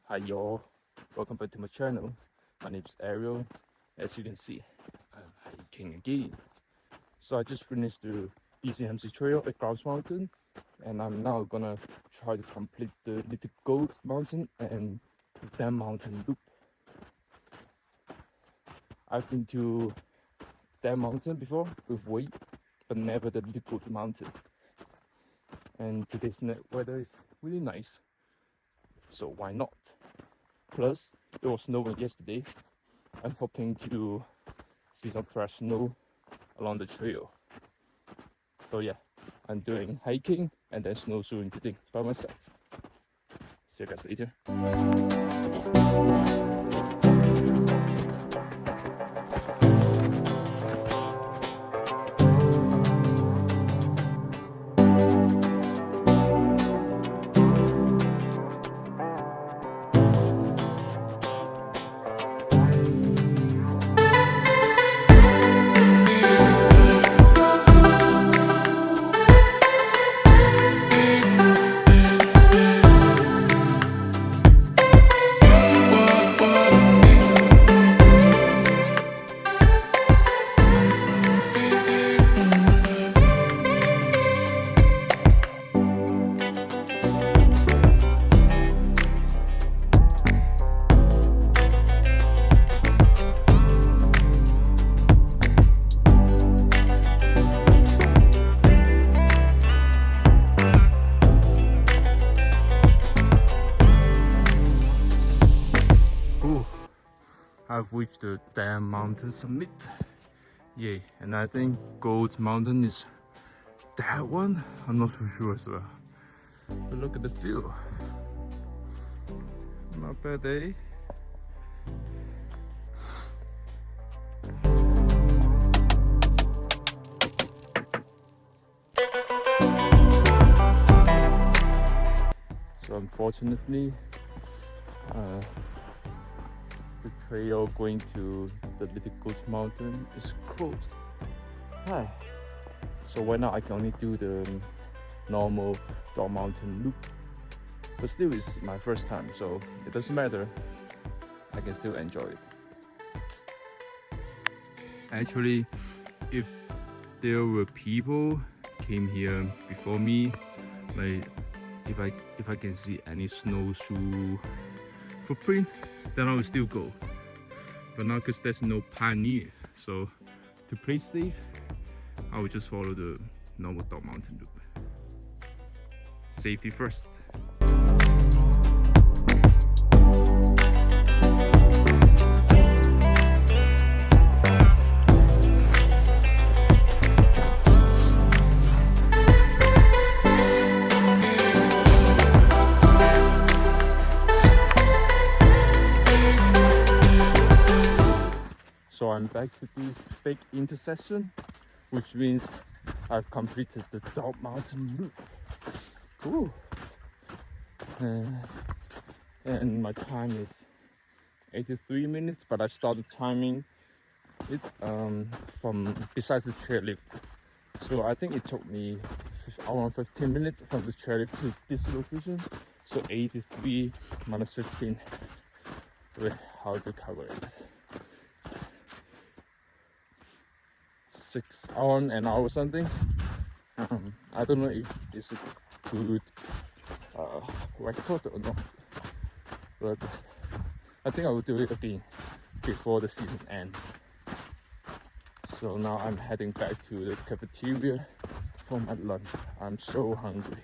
Hi y'all, welcome back to my channel. My name is Ariel. As you can see, I'm hiking again. So I just finished the DCMC trail at Grouse Mountain, and I'm now gonna try to complete the Little Goat Mountain and the Dam Mountain loop. I've been to Dam Mountain before with weight, but never the Little Goat Mountain. And today's weather is really nice, so why not? Plus, it was snowing yesterday. I'm hoping to see some fresh snow along the trail. So yeah, I'm doing hiking and then snowshoeing today by myself. See you guys later. I've reached the Dam Mountain summit. Yay, and I think Goat Mountain is that one? I'm not so sure as well. But look at the view. Not bad, eh? So unfortunately, the trail going to the Little Goat Mountain is closed. Hi. So right now I can only do the normal Dog Mountain loop. But still, it's my first time, so it doesn't matter. I can still enjoy it. Actually, if there were people came here before me, like if I can see any snowshoe footprint, then I will still go. But now because there's no pioneer, so to play safe, I will just follow the normal Dog Mountain loop. Safety first. So I'm back to this big intersection, which means I've completed the Dog Mountain loop. Cool. And my time is 83 minutes, but I started timing it from besides the chairlift. So I think it took me around 15 minutes from the chairlift to this location. So 83 minus 15 with how to cover it. 6 hours, an hour something. I don't know if it's a good record or not, but I think I will do it again before the season ends. So now I'm heading back to the cafeteria for my lunch. I'm so hungry.